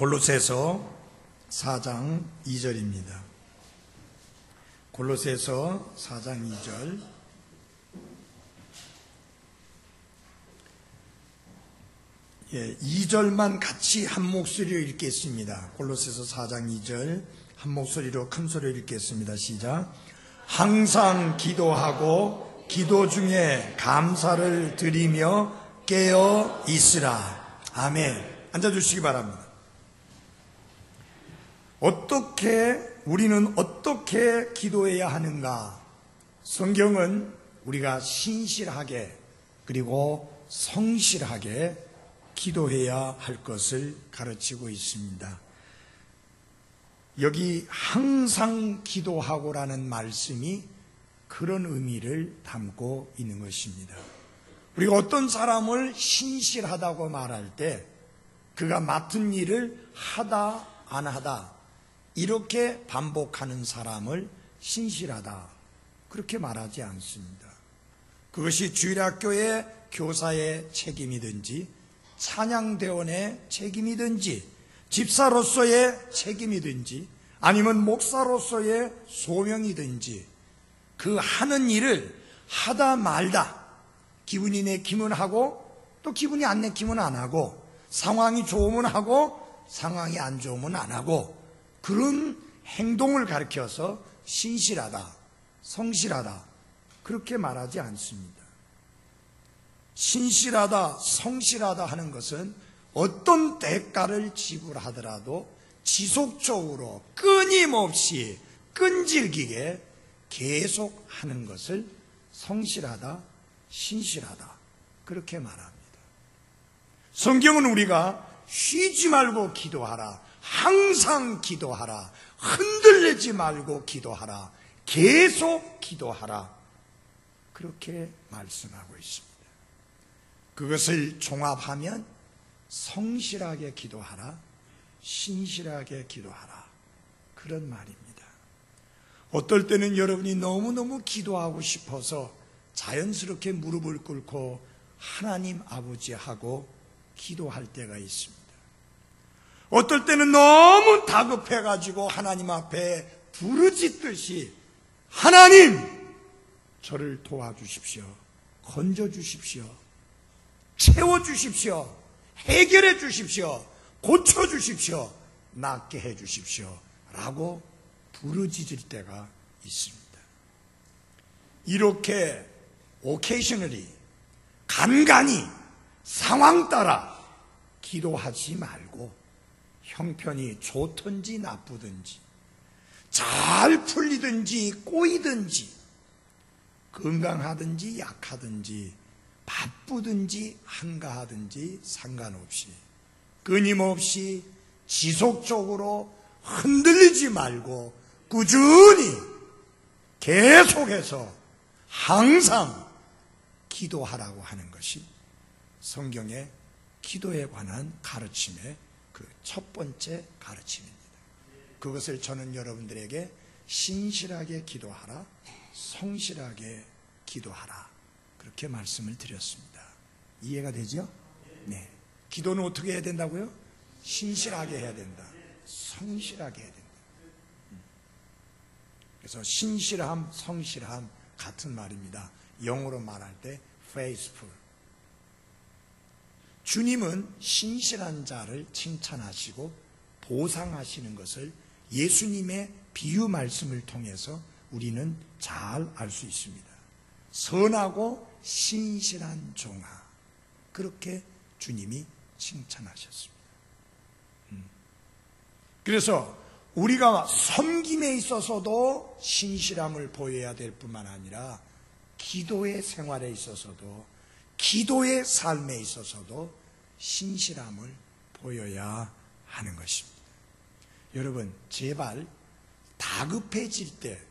골로새서 4장 2절입니다. 골로새서 4장 2절. 예, 2절만 같이 한 목소리로 읽겠습니다. 골로새서 4장 2절 한 목소리로 큰 소리로 읽겠습니다. 시작. 항상 기도하고 기도 중에 감사를 드리며 깨어 있으라. 아멘. 앉아주시기 바랍니다. 우리는 어떻게 기도해야 하는가? 성경은 우리가 신실하게 그리고 성실하게 기도해야 할 것을 가르치고 있습니다. 여기 항상 기도하고라는 말씀이 그런 의미를 담고 있는 것입니다. 우리가 어떤 사람을 신실하다고 말할 때 그가 맡은 일을 하다 안 하다 이렇게 반복하는 사람을 신실하다 그렇게 말하지 않습니다. 그것이 주일학교의 교사의 책임이든지 찬양대원의 책임이든지 집사로서의 책임이든지 아니면 목사로서의 소명이든지 그 하는 일을 하다 말다 기분이 내키면 하고 또 기분이 안 내키면 안 하고 상황이 좋으면 하고 상황이 안 좋으면 안 하고 그런 행동을 가리켜서 신실하다, 성실하다 그렇게 말하지 않습니다. 신실하다, 성실하다 하는 것은 어떤 대가를 지불하더라도 지속적으로 끊임없이 끈질기게 계속 하는 것을 성실하다, 신실하다 그렇게 말합니다. 성경은 우리가 쉬지 말고 기도하라, 항상 기도하라, 흔들리지 말고 기도하라, 계속 기도하라 그렇게 말씀하고 있습니다. 그것을 종합하면 성실하게 기도하라, 신실하게 기도하라 그런 말입니다. 어떨 때는 여러분이 너무너무 기도하고 싶어서 자연스럽게 무릎을 꿇고 하나님 아버지하고 기도할 때가 있습니다. 어떨 때는 너무 다급해가지고 하나님 앞에 부르짖듯이 하나님 저를 도와주십시오, 건져주십시오, 채워주십시오, 해결해 주십시오, 고쳐주십시오, 낫게 해주십시오 라고 부르짖을 때가 있습니다. 이렇게 occasionally 간간히 상황 따라 기도하지 말고 형편이 좋든지 나쁘든지 잘 풀리든지 꼬이든지 건강하든지 약하든지 바쁘든지 한가하든지 상관없이 끊임없이 지속적으로 흔들리지 말고 꾸준히 계속해서 항상 기도하라고 하는 것이 성경의 기도에 관한 가르침의 그 첫 번째 가르침입니다. 그것을 저는 여러분들에게 신실하게 기도하라, 성실하게 기도하라 그렇게 말씀을 드렸습니다. 이해가 되죠? 네. 기도는 어떻게 해야 된다고요? 신실하게 해야 된다, 성실하게 해야 된다. 그래서 신실함, 성실함 같은 말입니다. 영어로 말할 때 faithful. 주님은 신실한 자를 칭찬하시고 보상하시는 것을 예수님의 비유 말씀을 통해서 우리는 잘 알 수 있습니다. 선하고 신실한 종아 그렇게 주님이 칭찬하셨습니다. 그래서 우리가 섬김에 있어서도 신실함을 보여야 될 뿐만 아니라 기도의 생활에 있어서도 기도의 삶에 있어서도 신실함을 보여야 하는 것입니다. 여러분 제발 다급해질 때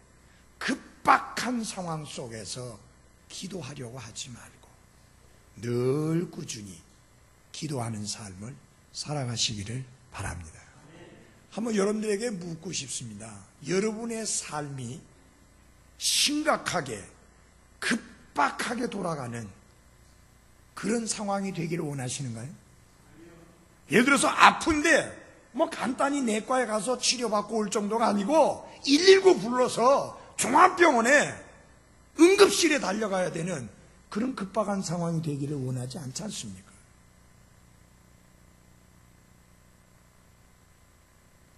급박한 상황 속에서 기도하려고 하지 말고 늘 꾸준히 기도하는 삶을 살아가시기를 바랍니다. 한번 여러분들에게 묻고 싶습니다. 여러분의 삶이 심각하게 급박하게 돌아가는 그런 상황이 되기를 원하시는가요? 예를 들어서 아픈데 뭐 간단히 내과에 가서 치료받고 올 정도가 아니고 119 불러서 종합병원에 응급실에 달려가야 되는 그런 급박한 상황이 되기를 원하지 않지 않습니까?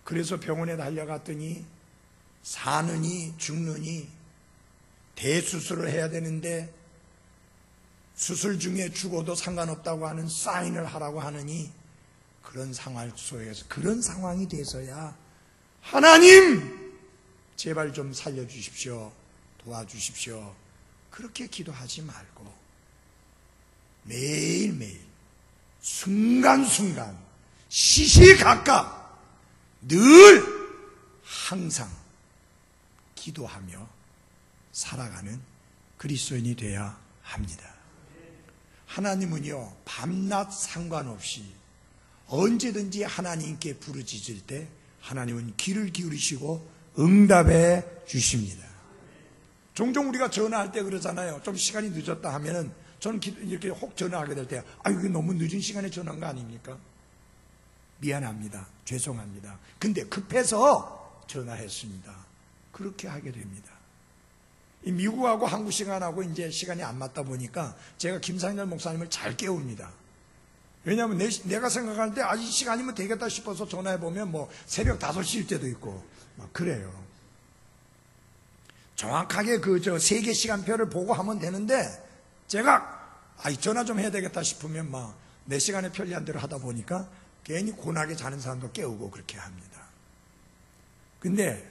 그래서 병원에 달려갔더니 사느니 죽느니 대수술을 해야 되는데 수술 중에 죽어도 상관없다고 하는 사인을 하라고 하느니 그런 상황 속에서 그런 상황이 돼서야 하나님 제발 좀 살려주십시오, 도와주십시오 그렇게 기도하지 말고 매일매일 순간순간 시시각각 늘 항상 기도하며 살아가는 그리스도인이 되어야 합니다. 하나님은요 밤낮 상관없이 언제든지 하나님께 부르짖을 때 하나님은 귀를 기울이시고 응답해 주십니다. 종종 우리가 전화할 때 그러잖아요. 좀 시간이 늦었다 하면은 저는 이렇게 혹 전화하게 될 때 이게 너무 늦은 시간에 전화한 거 아닙니까? 미안합니다. 죄송합니다. 근데 급해서 전화했습니다. 그렇게 하게 됩니다. 이 미국하고 한국 시간하고 이제 시간이 안 맞다 보니까 제가 김상렬 목사님을 잘 깨웁니다. 왜냐하면 내가 생각할 때 이 시간이면 되겠다 싶어서 전화해보면 뭐 새벽 5시일 때도 있고 막 그래요. 정확하게 세계 시간표를 보고 하면 되는데 제가 전화 좀 해야 되겠다 싶으면 막 내 시간에 편리한 대로 하다 보니까 괜히 고나게 자는 사람도 깨우고 그렇게 합니다. 근데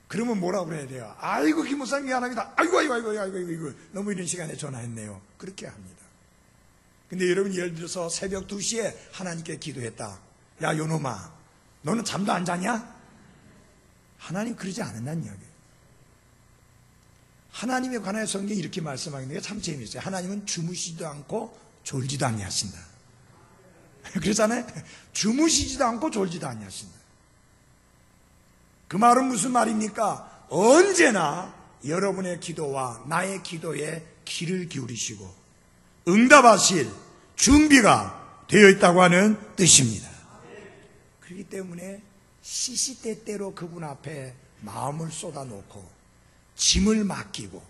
그러면 뭐라고 그래야 돼요? 아이고 김 목사님 미안합니다. 아이고 너무 이런 시간에 전화했네요. 그렇게 합니다. 근데 여러분 예를 들어서 새벽 2시에 하나님께 기도했다. 야 요놈아 너는 잠도 안 자냐? 하나님 그러지 않는다는 이야기예요. 하나님에 관하여 성경이 이렇게 말씀하는 게 참 재미있어요. 하나님은 주무시지도 않고 졸지도 아니하신다. 그렇잖아요. 주무시지도 않고 졸지도 아니하신다. 그 말은 무슨 말입니까? 언제나 여러분의 기도와 나의 기도에 귀를 기울이시고 응답하실 준비가 되어 있다고 하는 뜻입니다. 그렇기 때문에 시시때때로 그분 앞에 마음을 쏟아놓고 짐을 맡기고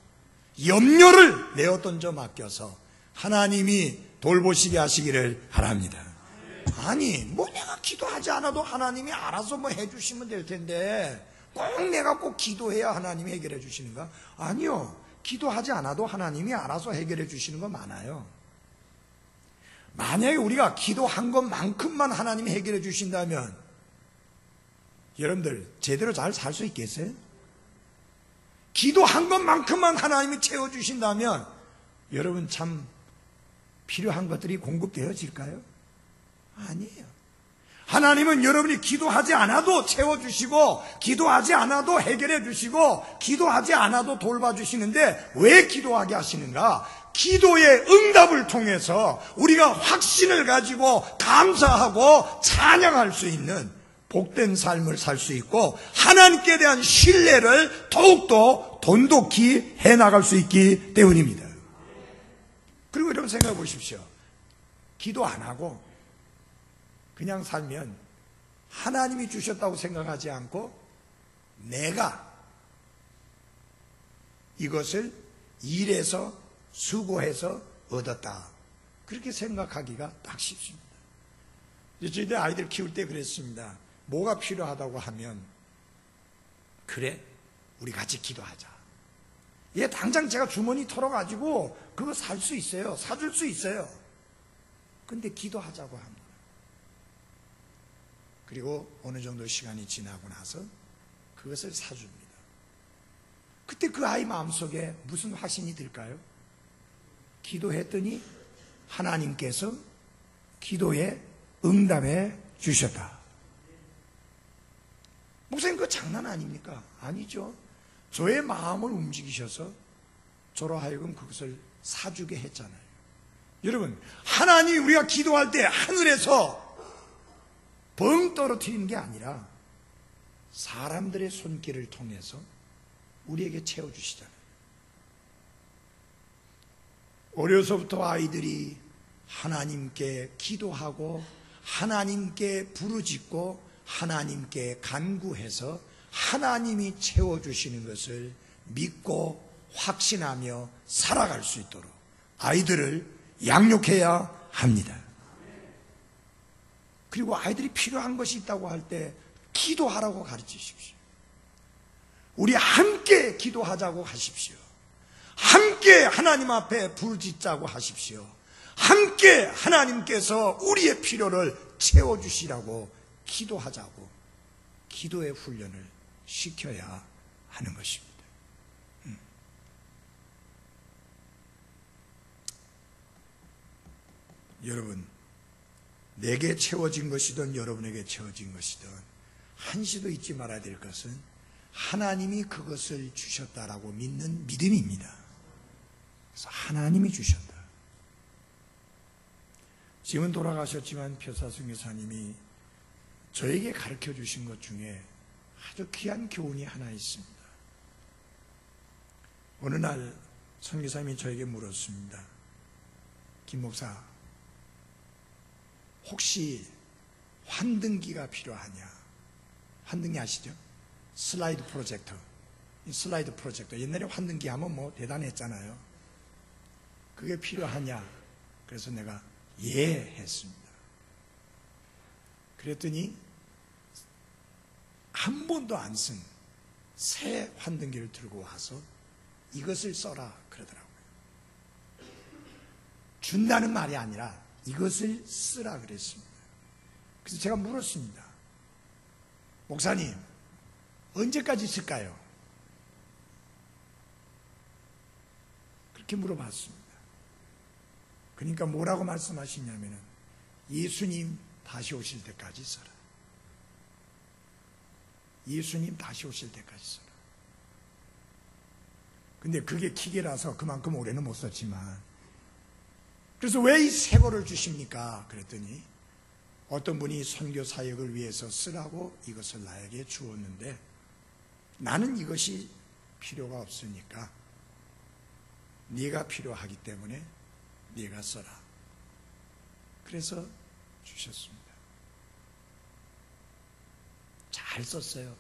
염려를 내어 던져 맡겨서 하나님이 돌보시게 하시기를 바랍니다. 아니 뭐 내가 기도하지 않아도 하나님이 알아서 뭐 해주시면 될 텐데 꼭 내가 꼭 기도해야 하나님이 해결해 주시는가? 아니요. 기도하지 않아도 하나님이 알아서 해결해 주시는 거 많아요. 만약에 우리가 기도한 것만큼만 하나님이 해결해 주신다면 여러분들 제대로 잘 살 수 있겠어요? 기도한 것만큼만 하나님이 채워주신다면 여러분 참 필요한 것들이 공급되어질까요? 아니에요. 하나님은 여러분이 기도하지 않아도 채워주시고 기도하지 않아도 해결해 주시고 기도하지 않아도 돌봐주시는데 왜 기도하게 하시는가? 기도의 응답을 통해서 우리가 확신을 가지고 감사하고 찬양할 수 있는 복된 삶을 살 수 있고 하나님께 대한 신뢰를 더욱더 돈독히 해나갈 수 있기 때문입니다. 그리고 여러분 생각해 보십시오. 기도 안 하고 그냥 살면 하나님이 주셨다고 생각하지 않고 내가 이것을 일해서 수고해서 얻었다 그렇게 생각하기가 딱 쉽습니다. 저희들 아이들 키울 때 그랬습니다. 뭐가 필요하다고 하면 그래 우리 같이 기도하자. 얘 당장 제가 주머니 털어가지고 그거 살 수 있어요. 사줄 수 있어요. 근데 기도하자고 합니다. 그리고 어느 정도 시간이 지나고 나서 그것을 사줍니다. 그때 그 아이 마음속에 무슨 확신이 들까요? 기도했더니 하나님께서 기도에 응답해 주셨다. 목사님 그거 장난 아닙니까? 아니죠. 저의 마음을 움직이셔서 저로 하여금 그것을 사주게 했잖아요. 여러분 하나님이 우리가 기도할 때 하늘에서 벙 떨어뜨리는 게 아니라 사람들의 손길을 통해서 우리에게 채워주시잖아요. 어려서부터 아이들이 하나님께 기도하고 하나님께 부르짖고 하나님께 간구해서 하나님이 채워주시는 것을 믿고 확신하며 살아갈 수 있도록 아이들을 양육해야 합니다. 그리고 아이들이 필요한 것이 있다고 할 때 기도하라고 가르치십시오. 우리 함께 기도하자고 하십시오. 함께 하나님 앞에 부르짖자고 하십시오. 함께 하나님께서 우리의 필요를 채워주시라고 기도하자고 기도의 훈련을 시켜야 하는 것입니다. 여러분, 내게 채워진 것이든 여러분에게 채워진 것이든 한시도 잊지 말아야 될 것은 하나님이 그것을 주셨다라고 믿는 믿음입니다. 그래서 하나님이 주셨다. 지금은 돌아가셨지만 표사승 교사님이 저에게 가르쳐 주신 것 중에 아주 귀한 교훈이 하나 있습니다. 어느 날 선교사님이 저에게 물었습니다. 김 목사, 혹시 환등기가 필요하냐? 환등기 아시죠? 슬라이드 프로젝터. 이 슬라이드 프로젝터. 옛날에 환등기 하면 뭐 대단했잖아요. 그게 필요하냐? 그래서 내가 예 했습니다. 그랬더니 한 번도 안 쓴 새 환등기를 들고 와서 이것을 써라 그러더라고요. 준다는 말이 아니라 이것을 쓰라 그랬습니다. 그래서 제가 물었습니다. 목사님, 언제까지 쓸까요? 그렇게 물어봤습니다. 그러니까 뭐라고 말씀하시냐면은 예수님 다시 오실 때까지 써라. 예수님 다시 오실 때까지 써라. 근데 그게 기계라서 그만큼 오래는 못 썼지만, 그래서 왜 이 새 거를 주십니까? 그랬더니 어떤 분이 선교 사역을 위해서 쓰라고 이것을 나에게 주었는데 나는 이것이 필요가 없으니까 네가 필요하기 때문에 네가 써라. 그래서 주셨습니다. 잘 썼어요.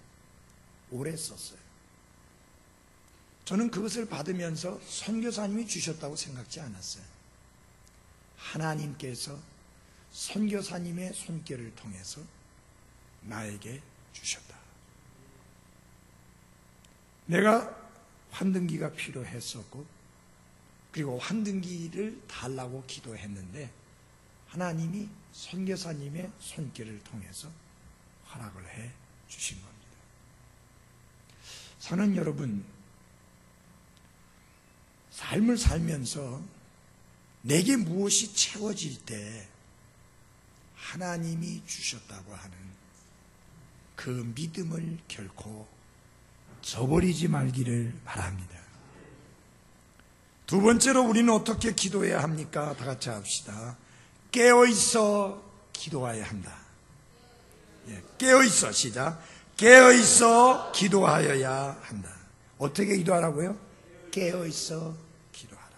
오래 썼어요. 저는 그것을 받으면서 선교사님이 주셨다고 생각지 않았어요. 하나님께서 선교사님의 손길을 통해서 나에게 주셨다. 내가 환등기가 필요했었고 그리고 환등기를 달라고 기도했는데 하나님이 선교사님의 손길을 통해서 허락을 해 주신 겁니다. 사는 여러분, 삶을 살면서 내게 무엇이 채워질 때 하나님이 주셨다고 하는 그 믿음을 결코 저버리지 말기를 바랍니다. 두 번째로 우리는 어떻게 기도해야 합니까? 다 같이 합시다. 깨어있어 기도해야 한다. 깨어있어, 시작. 깨어있어 기도하여야 한다. 어떻게 기도하라고요? 깨어있어 기도하라.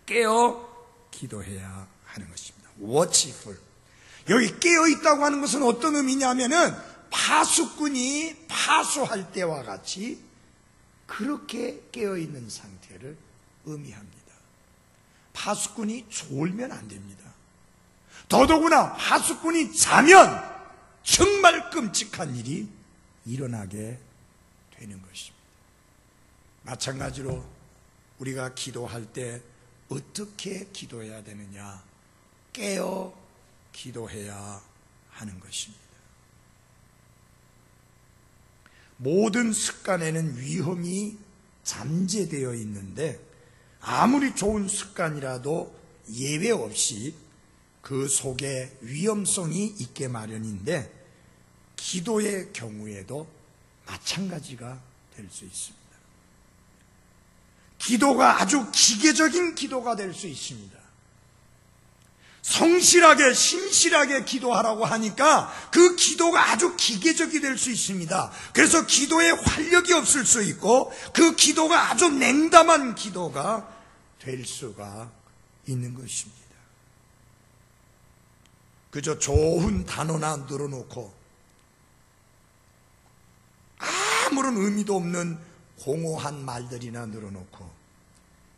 깨어 기도해야 하는 것입니다. watchful. 여기 깨어있다고 하는 것은 어떤 의미냐면은 파수꾼이 파수할 때와 같이 그렇게 깨어있는 상태를 의미합니다. 파수꾼이 졸면 안 됩니다. 더더구나 파수꾼이 자면 정말 끔찍한 일이 일어나게 되는 것입니다. 마찬가지로 우리가 기도할 때 어떻게 기도해야 되느냐? 깨어 기도해야 하는 것입니다. 모든 습관에는 위험이 잠재되어 있는데 아무리 좋은 습관이라도 예외 없이 그 속에 위험성이 있게 마련인데 기도의 경우에도 마찬가지가 될 수 있습니다. 기도가 아주 기계적인 기도가 될 수 있습니다. 성실하게 신실하게 기도하라고 하니까 그 기도가 아주 기계적이 될 수 있습니다. 그래서 기도에 활력이 없을 수 있고 그 기도가 아주 냉담한 기도가 될 수가 있는 것입니다. 그저 좋은 단어나 늘어놓고 아무런 의미도 없는 공허한 말들이나 늘어놓고,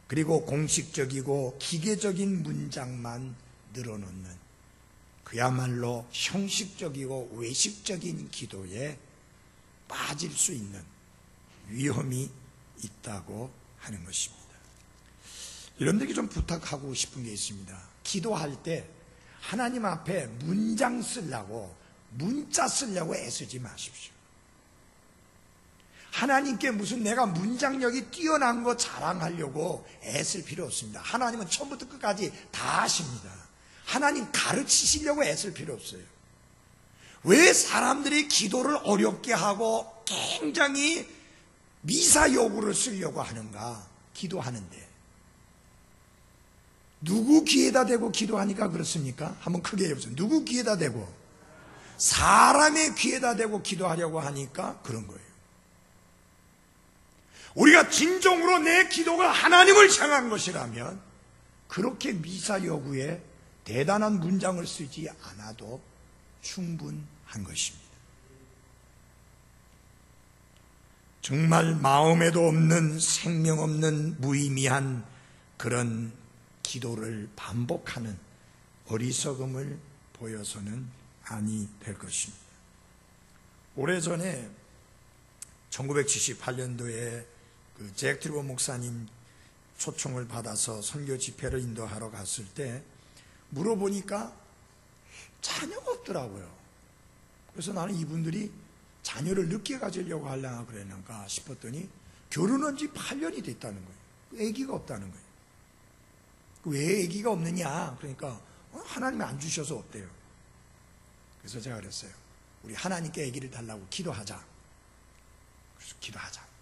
그리고 공식적이고 기계적인 문장만 늘어놓는 그야말로 형식적이고 외식적인 기도에 빠질 수 있는 위험이 있다고 하는 것입니다. 여러분들에게 좀 부탁하고 싶은 게 있습니다. 기도할 때 하나님 앞에 문장 쓰려고, 문자 쓰려고 애쓰지 마십시오. 하나님께 무슨 내가 문장력이 뛰어난 거 자랑하려고 애쓸 필요 없습니다. 하나님은 처음부터 끝까지 다 아십니다. 하나님 가르치시려고 애쓸 필요 없어요. 왜 사람들이 기도를 어렵게 하고 굉장히 미사 여구를 쓰려고 하는가? 기도하는데 누구 귀에다 대고 기도하니까 그렇습니까? 한번 크게 해보세요. 누구 귀에다 대고? 사람의 귀에다 대고 기도하려고 하니까 그런 거예요. 우리가 진정으로 내 기도가 하나님을 향한 것이라면 그렇게 미사 여구에 대단한 문장을 쓰지 않아도 충분한 것입니다. 정말 마음에도 없는, 생명 없는 무의미한 그런 기도를 반복하는 어리석음을 보여서는 아니 될 것입니다. 오래전에 1978년도에 잭 트리버 목사님 초청을 받아서 선교 집회를 인도하러 갔을 때 물어보니까 자녀가 없더라고요. 그래서 나는 이분들이 자녀를 늦게 가지려고 하려나 그랬는가 싶었더니 결혼한 지 8년이 됐다는 거예요. 아기가 없다는 거예요. 왜 아기가 없느냐? 그러니까 하나님이 안 주셔서 없대요. 그래서 제가 그랬어요. 우리 하나님께 아기를 달라고 기도하자. 그래서 기도하자.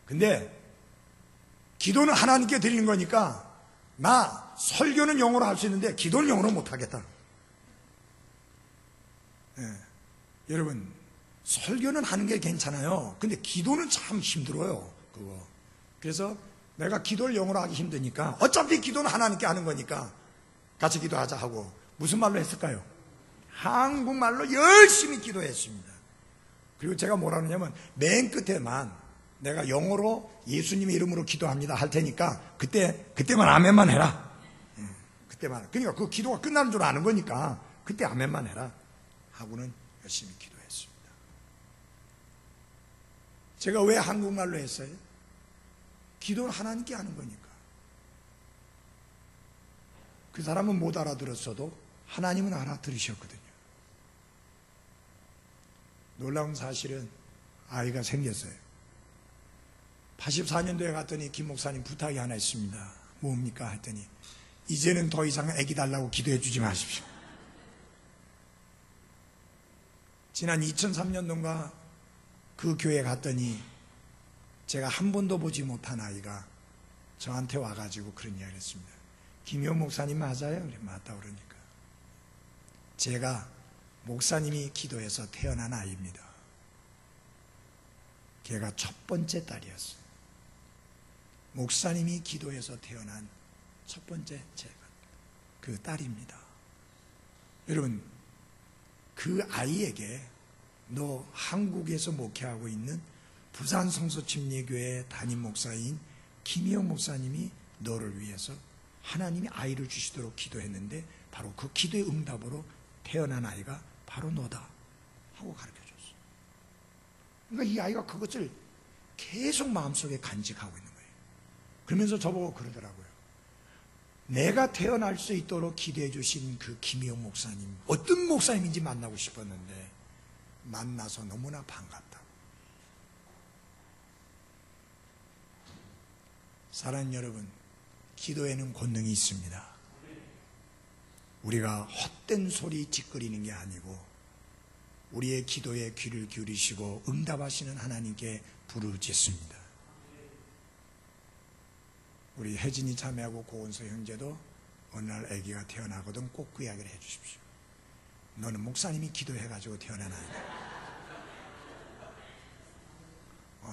근데 기도는 하나님께 드리는 거니까 나 설교는 영어로 할 수 있는데 기도는 영어로 못하겠다. 여러분, 설교는 하는 게 괜찮아요. 근데 기도는 참 힘들어요. 그거. 그래서 내가 기도를 영어로 하기 힘드니까 어차피 기도는 하나님께 하는 거니까 같이 기도하자 하고 무슨 말로 했을까요? 한국말로 열심히 기도했습니다. 그리고 제가 뭐라 그러냐면 맨 끝에만 내가 영어로 예수님의 이름으로 기도합니다 할 테니까 그때만 아멘만 해라. 그때만. 그러니까 그 기도가 끝나는 줄 아는 거니까 그때 아멘만 해라 하고는 열심히 기도했습니다. 제가 왜 한국말로 했어요? 기도는 하나님께 하는 거니까. 그 사람은 못 알아들었어도 하나님은 알아들으셨거든요. 놀라운 사실은 아이가 생겼어요. 84년도에 갔더니 김 목사님 부탁이 하나 있습니다. 뭡니까? 했더니 이제는 더 이상 아기 달라고 기도해 주지 마십시오. 지난 2003년도인가 그 교회 갔더니 제가 한 번도 보지 못한 아이가 저한테 와가지고 그런 이야기를 했습니다. 김효 목사님 맞아요? 그래, 맞다 그러니까. 제가 목사님이 기도해서 태어난 아이입니다. 걔가 첫 번째 딸이었어요. 목사님이 기도해서 태어난 첫 번째 제가 그 딸입니다. 여러분, 그 아이에게 너 한국에서 목회하고 있는 부산 성서침례교회 담임 목사인 김희영 목사님이 너를 위해서 하나님이 아이를 주시도록 기도했는데 바로 그 기도의 응답으로 태어난 아이가 바로 너다 하고 가르쳐줬어. 그러니까 이 아이가 그것을 계속 마음속에 간직하고 있는 거예요. 그러면서 저보고 그러더라고요. 내가 태어날 수 있도록 기도해 주신 그 김희영 목사님, 어떤 목사님인지 만나고 싶었는데 만나서 너무나 반갑다. 사랑하는 여러분, 기도에는 권능이 있습니다. 우리가 헛된 소리 짓거리는 게 아니고 우리의 기도에 귀를 기울이시고 응답하시는 하나님께 부르짖습니다. 우리 혜진이 자매하고 고은서 형제도 어느 날 아기가 태어나거든 꼭 그 이야기를 해 주십시오. 너는 목사님이 기도해가지고 태어난 아이다.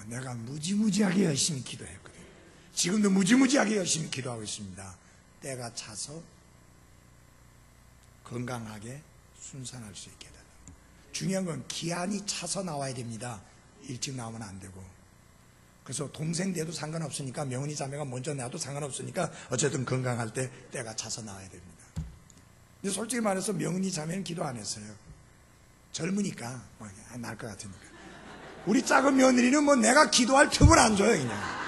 내가 무지무지하게 열심히 기도했거든. 지금도 무지무지하게 열심히 기도하고 있습니다. 때가 차서 건강하게 순산할 수 있게 되다. 중요한 건 기한이 차서 나와야 됩니다. 일찍 나오면 안 되고. 그래서 동생 돼도 상관없으니까, 명은이 자매가 먼저 나도 상관없으니까 어쨌든 건강할 때 때가 차서 나와야 됩니다. 근데 솔직히 말해서 명은이 자매는 기도 안 했어요. 젊으니까 날 것 같으니까. 우리 작은 며느리는 뭐 내가 기도할 틈을 안 줘요. 그냥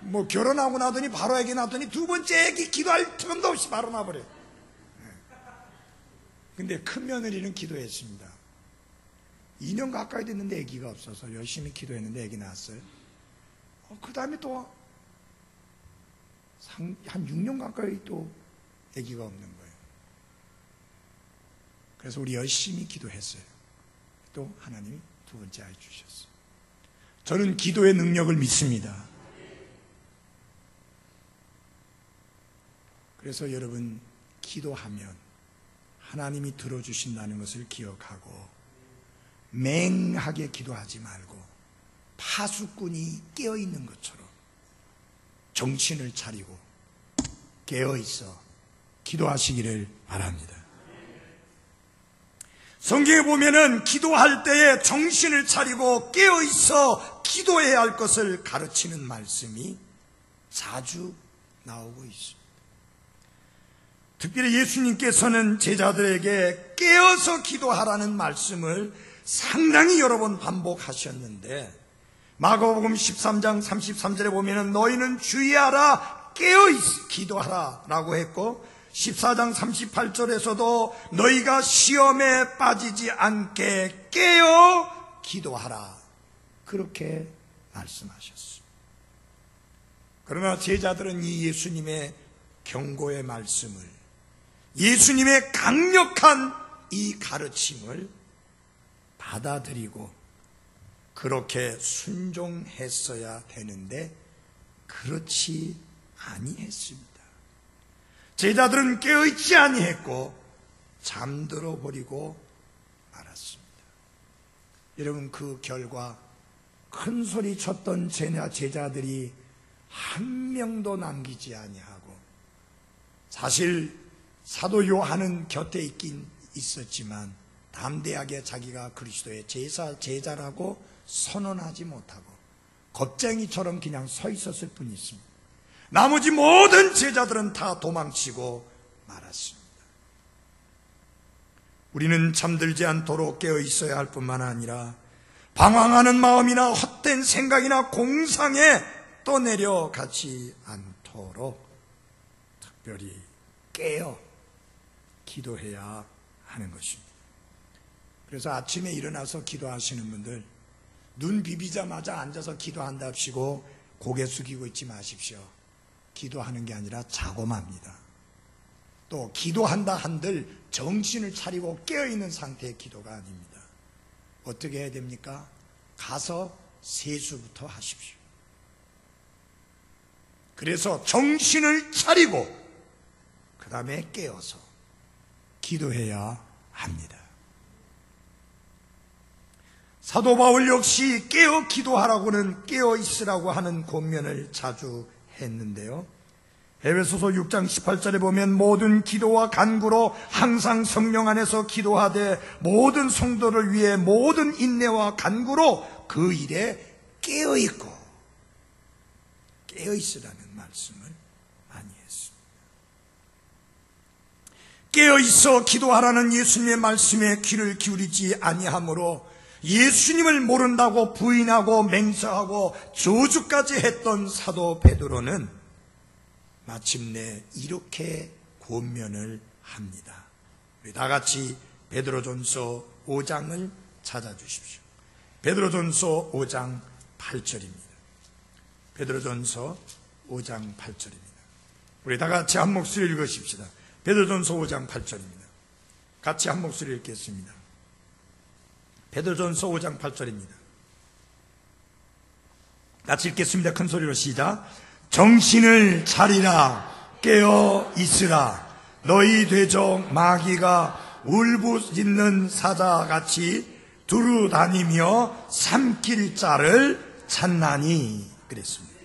뭐 결혼하고 나더니 바로 애기 낳더니 두 번째 애기 기도할 틈도 없이 바로 나버려요. 근데 큰 며느리는 기도했습니다. 2년 가까이 됐는데 아기가 없어서 열심히 기도했는데 아기 낳았어요. 그 다음에 또 한 6년 가까이 또 아기가 없는 거예요. 그래서 우리 열심히 기도했어요. 또 하나님이 두 번째 아이 주셨어요. 저는 기도의 능력을 믿습니다. 그래서 여러분, 기도하면 하나님이 들어주신다는 것을 기억하고 맹하게 기도하지 말고 파수꾼이 깨어있는 것처럼 정신을 차리고 깨어있어 기도하시기를 바랍니다. 성경에 보면은 기도할 때에 정신을 차리고 깨어있어 기도해야 할 것을 가르치는 말씀이 자주 나오고 있습니다. 특별히 예수님께서는 제자들에게 깨어서 기도하라는 말씀을 상당히 여러 번 반복하셨는데, 마가복음 13장 33절에 보면은 너희는 주의하라, 깨어 기도하라 라고 했고, 14장 38절에서도 너희가 시험에 빠지지 않게 깨어 기도하라, 그렇게 말씀하셨습니다. 그러나 제자들은 이 예수님의 경고의 말씀을, 예수님의 강력한 이 가르침을 받아들이고 그렇게 순종했어야 되는데 그렇지 아니했습니다. 제자들은 깨어있지 아니했고 잠들어 버리고 말았습니다. 여러분, 그 결과 큰 소리 쳤던 제자들이 한 명도 남기지 아니하고, 사실 사도 요한은 곁에 있긴 있었지만 담대하게 자기가 그리스도의 제자라고 선언하지 못하고 겁쟁이처럼 그냥 서 있었을 뿐이었습니다. 나머지 모든 제자들은 다 도망치고 말았습니다. 우리는 잠들지 않도록 깨어 있어야 할 뿐만 아니라 방황하는 마음이나 헛된 생각이나 공상에 떠내려가지 않도록 특별히 깨어 기도해야 하는 것입니다. 그래서 아침에 일어나서 기도하시는 분들, 눈 비비자마자 앉아서 기도한답시고 고개 숙이고 있지 마십시오. 기도하는 게 아니라 자고 맙니다. 또 기도한다 한들 정신을 차리고 깨어있는 상태의 기도가 아닙니다. 어떻게 해야 됩니까? 가서 세수부터 하십시오. 그래서 정신을 차리고 그 다음에 깨어서 기도해야 합니다. 사도 바울 역시 깨어 기도하라고는 깨어 있으라고 하는 권면을 자주 했는데요. 에베소서 6장 18절에 보면 모든 기도와 간구로 항상 성령 안에서 기도하되 모든 성도를 위해 모든 인내와 간구로 그 일에 깨어 있고, 깨어 있으라는 말씀을 많이 했습니다. 깨어 있어 기도하라는 예수님의 말씀에 귀를 기울이지 아니하므로 예수님을 모른다고 부인하고 맹세하고 저주까지 했던 사도 베드로는 마침내 이렇게 권면을 합니다. 우리 다 같이 베드로전서 5장을 찾아주십시오. 베드로전서 5장 8절입니다. 베드로전서 5장 8절입니다. 우리 다 같이 한 목소리 읽으십시다. 베드로전서 5장 8절입니다. 같이 한 목소리 읽겠습니다. 베드로전서 5장 8절입니다. 같이 읽겠습니다. 큰 소리로 시작. 정신을 차리라, 깨어 있으라. 너희 대적 마귀가 울부짖는 사자같이 두루 다니며 삼킬 자를 찾나니. 그랬습니다.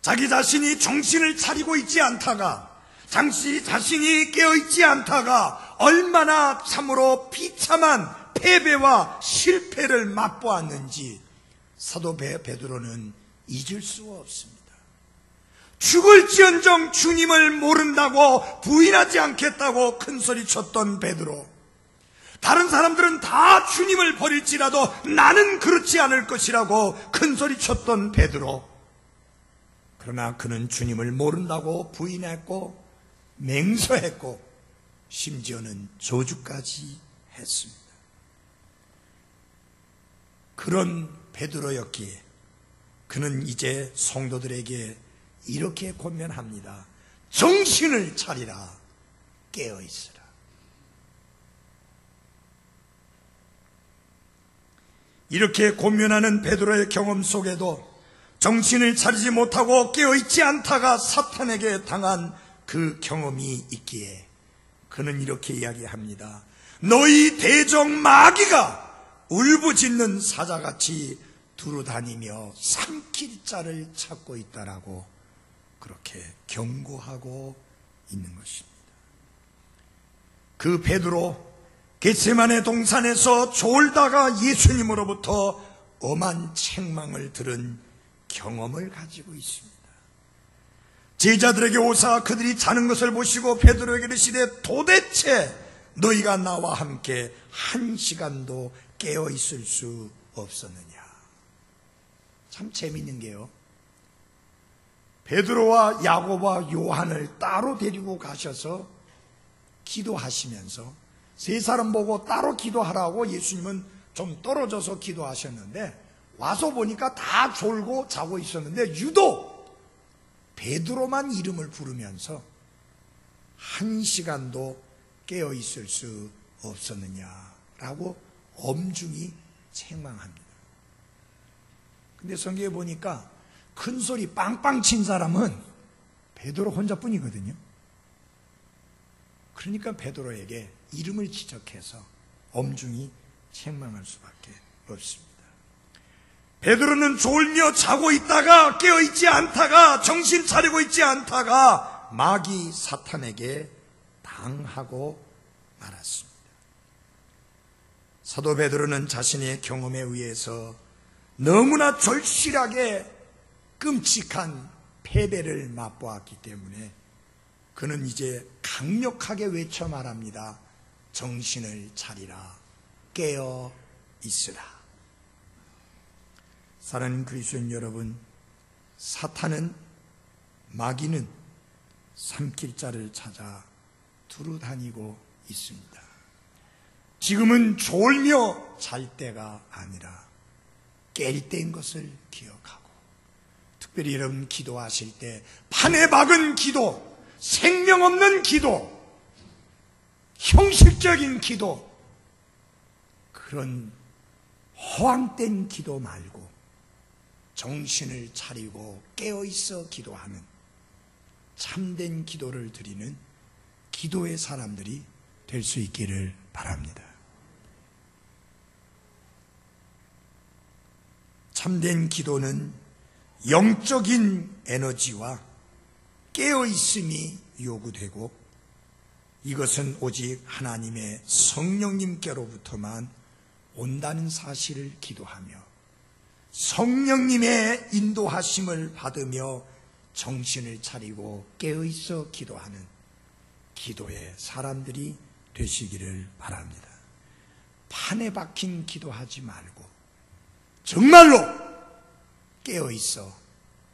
자기 자신이 정신을 차리고 있지 않다가, 자신이 깨어있지 않다가 얼마나 참으로 비참한 패배와 실패를 맛보았는지 사도 베드로는 잊을 수가 없습니다. 죽을지언정 주님을 모른다고, 부인하지 않겠다고 큰소리쳤던 베드로, 다른 사람들은 다 주님을 버릴지라도 나는 그렇지 않을 것이라고 큰소리쳤던 베드로, 그러나 그는 주님을 모른다고 부인했고 맹서했고 심지어는 저주까지 했습니다. 그런 베드로였기에 그는 이제 성도들에게 이렇게 권면합니다. 정신을 차리라, 깨어있으라. 이렇게 권면하는 베드로의 경험 속에도 정신을 차리지 못하고 깨어있지 않다가 사탄에게 당한 그 경험이 있기에 그는 이렇게 이야기합니다. 너희 대적 마귀가 울부짖는 사자같이 두루다니며 삼킬 자를 찾고 있다라고 그렇게 경고하고 있는 것입니다. 그 베드로 겟세마네 동산에서 졸다가 예수님으로부터 엄한 책망을 들은 경험을 가지고 있습니다. 제자들에게 오사 그들이 자는 것을 보시고 베드로에게 이르시되 도대체 너희가 나와 함께 한 시간도 깨어 있을 수 없었느냐. 참 재미있는 게요, 베드로와 야고보와 요한을 따로 데리고 가셔서 기도하시면서 세 사람 보고 따로 기도하라고 예수님은 좀 떨어져서 기도하셨는데 와서 보니까 다 졸고 자고 있었는데 유독 베드로만 이름을 부르면서 한 시간도 깨어 있을 수 없었느냐라고 엄중히 책망합니다. 근데 성경에 보니까 큰 소리 빵빵 친 사람은 베드로 혼자뿐이거든요. 그러니까 베드로에게 이름을 지적해서 엄중히 책망할 수밖에 없습니다. 베드로는 졸며 자고 있다가 깨어있지 않다가 정신 차리고 있지 않다가 마귀 사탄에게 당하고 말았습니다. 사도 베드로는 자신의 경험에 의해서 너무나 절실하게 끔찍한 패배를 맛보았기 때문에 그는 이제 강력하게 외쳐 말합니다. 정신을 차리라, 깨어 있으라. 사랑하는 그리스도인 여러분, 사탄은, 마귀는 삼킬 자를 찾아 두루 다니고 있습니다. 지금은 졸며 잘 때가 아니라 깰 때인 것을 기억하고, 특별히 여러분 기도하실 때 판에 박은 기도, 생명 없는 기도, 형식적인 기도, 그런 허황된 기도 말고 정신을 차리고 깨어있어 기도하는 참된 기도를 드리는 기도의 사람들이 될 수 있기를 바랍니다. 참된 기도는 영적인 에너지와 깨어있음이 요구되고 이것은 오직 하나님의 성령님께로부터만 온다는 사실을 기도하며 성령님의 인도하심을 받으며 정신을 차리고 깨어있어 기도하는 기도의 사람들이 되시기를 바랍니다. 판에 박힌 기도하지 말고 정말로 깨어있어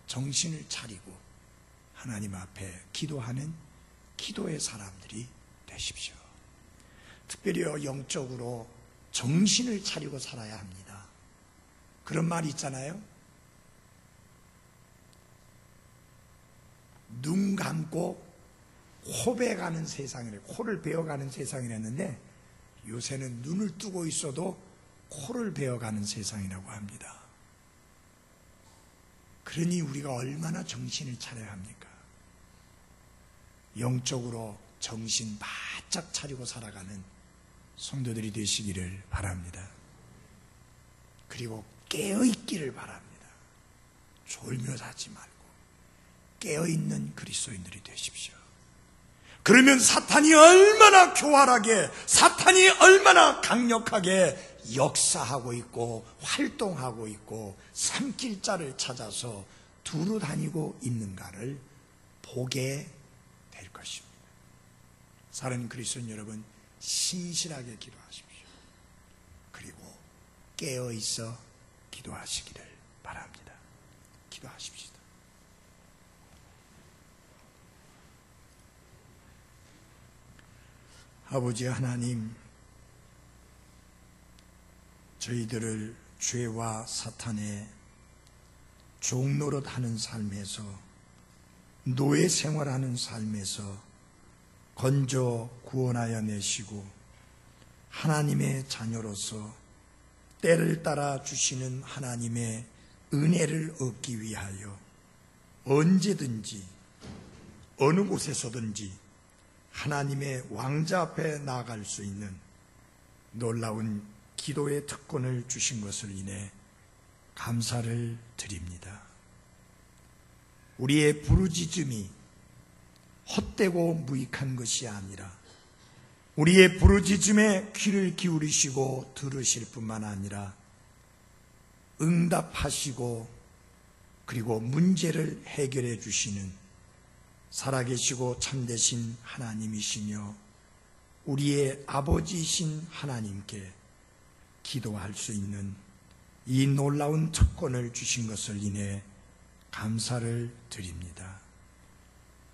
정신을 차리고 하나님 앞에 기도하는 기도의 사람들이 되십시오. 특별히 영적으로 정신을 차리고 살아야 합니다. 그런 말이 있잖아요. 눈 감고 코 베어가는 세상이래. 코를 베어가는 세상이랬는데 요새는 눈을 뜨고 있어도 코를 베어가는 세상이라고 합니다. 그러니 우리가 얼마나 정신을 차려야 합니까? 영적으로 정신 바짝 차리고 살아가는 성도들이 되시기를 바랍니다. 그리고 깨어있기를 바랍니다. 졸며 자지 말고 깨어있는 그리스도인들이 되십시오. 그러면 사탄이 얼마나 교활하게, 사탄이 얼마나 강력하게 역사하고 있고 활동하고 있고 산길자를 찾아서 두루 다니고 있는가를 보게 될 것입니다. 사랑하는 그리스도인 여러분, 신실하게 기도하십시오. 그리고 깨어있어 기도하시기를 바랍니다. 기도하십시오. 아버지 하나님, 저희들을 죄와 사탄의 종노릇하는 삶에서, 노예 생활하는 삶에서 건져 구원하여 내시고 하나님의 자녀로서 때를 따라 주시는 하나님의 은혜를 얻기 위하여 언제든지 어느 곳에서든지 하나님의 왕자 앞에 나아갈 수 있는 놀라운 기도의 특권을 주신 것을 인해 감사를 드립니다. 우리의 부르짖음이 헛되고 무익한 것이 아니라 우리의 부르짖음에 귀를 기울이시고 들으실 뿐만 아니라 응답하시고 그리고 문제를 해결해 주시는 살아계시고 참되신 하나님이시며 우리의 아버지이신 하나님께 기도할 수 있는 이 놀라운 특권을 주신 것을 인해 감사를 드립니다.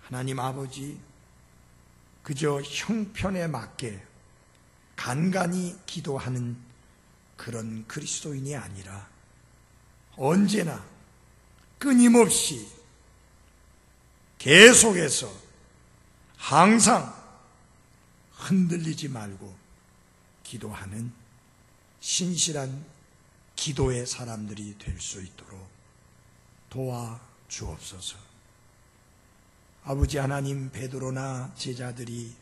하나님 아버지, 그저 형편에 맞게 간간히 기도하는 그런 그리스도인이 아니라 언제나 끊임없이 계속해서 항상 흔들리지 말고 기도하는 신실한 기도의 사람들이 될 수 있도록 도와주옵소서. 아버지 하나님, 베드로나 제자들이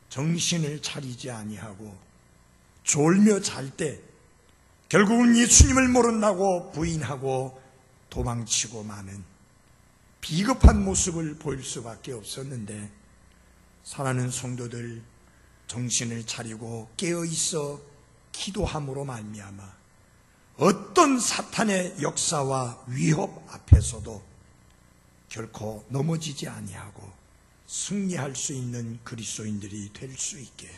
정신을 차리지 아니하고 졸며 잘 때 결국은 예수님을 모른다고 부인하고 도망치고 마는 비겁한 모습을 보일 수밖에 없었는데, 사랑하는 성도들, 정신을 차리고 깨어있어 기도함으로 말미암아 어떤 사탄의 역사와 위협 앞에서도 결코 넘어지지 아니하고 승리할 수 있는 그리스도인들이 될 수 있게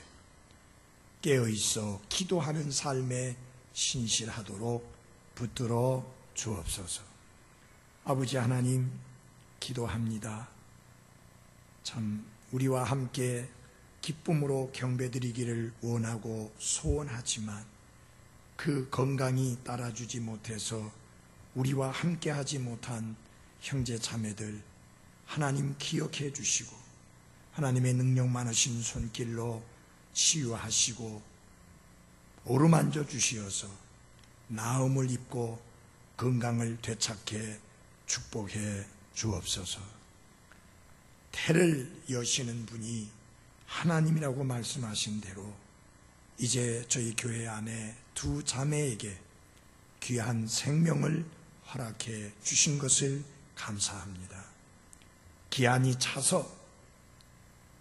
깨어있어 기도하는 삶에 신실하도록 붙들어 주옵소서. 아버지 하나님, 기도합니다. 참 우리와 함께 기쁨으로 경배드리기를 원하고 소원하지만 그 건강이 따라주지 못해서 우리와 함께하지 못한 형제 자매들 하나님 기억해 주시고 하나님의 능력 많으신 손길로 치유하시고 오르만져 주시어서 나음을 입고 건강을 되찾게 축복해 주옵소서. 태를 여시는 분이 하나님이라고 말씀하신 대로 이제 저희 교회 안에 두 자매에게 귀한 생명을 허락해 주신 것을 감사합니다. 기한이 차서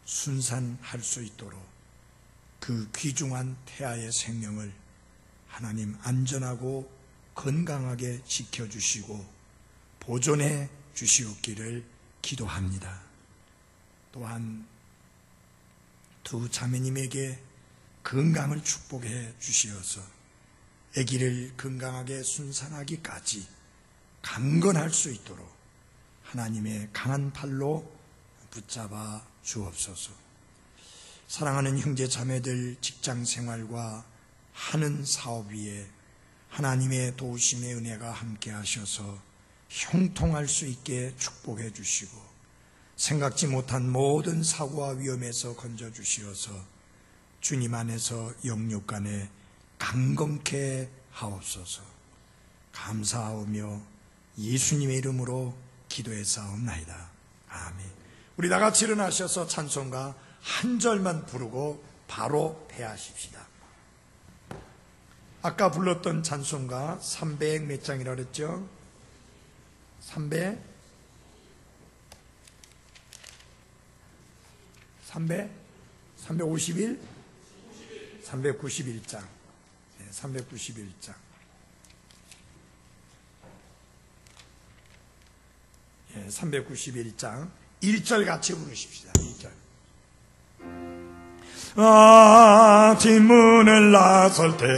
순산할 수 있도록 그 귀중한 태아의 생명을 하나님 안전하고 건강하게 지켜주시고 보존해 주시옵기를 기도합니다. 또한 두 자매님에게 건강을 축복해 주시어서 아기를 건강하게 순산하기까지 강건할 수 있도록 하나님의 강한 팔로 붙잡아 주옵소서. 사랑하는 형제 자매들 직장 생활과 하는 사업 위에 하나님의 도우심의 은혜가 함께 하셔서 형통할 수 있게 축복해 주시고 생각지 못한 모든 사고와 위험에서 건져 주시어서 주님 안에서 영육간에 강건케 하옵소서. 감사하오며 예수님의 이름으로 기도했사옵나이다. 아멘. 우리 다 같이 일어나셔서 찬송가 한 절만 부르고 바로 패하십시다. 아까 불렀던 찬송가 300 몇 장이라 그랬죠? 351? 391장. 391장. 391장 1절 같이 부르십시다. 1절. 뒷문을 나설 때에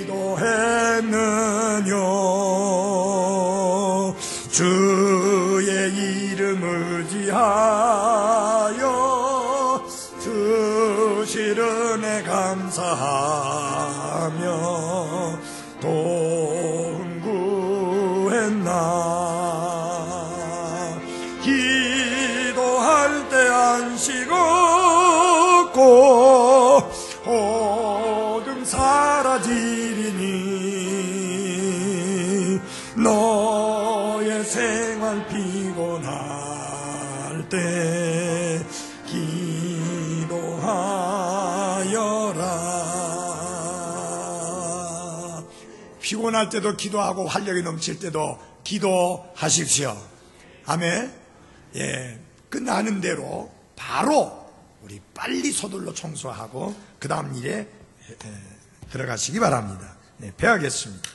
기도했느뇨. 주의 이름 의지하여 주시는 애 감사하며 동구했나. 기도할 때 안식 없고 어둠 사라지리니 너의 생활 피곤할 때 기도하여라. 피곤할 때도 기도하고 활력이 넘칠 때도 기도하십시오. 아멘. 끝나는 대로 바로 우리 빨리 서둘러 청소하고 그 다음 일에 들어가시기 바랍니다. 배하겠습니다.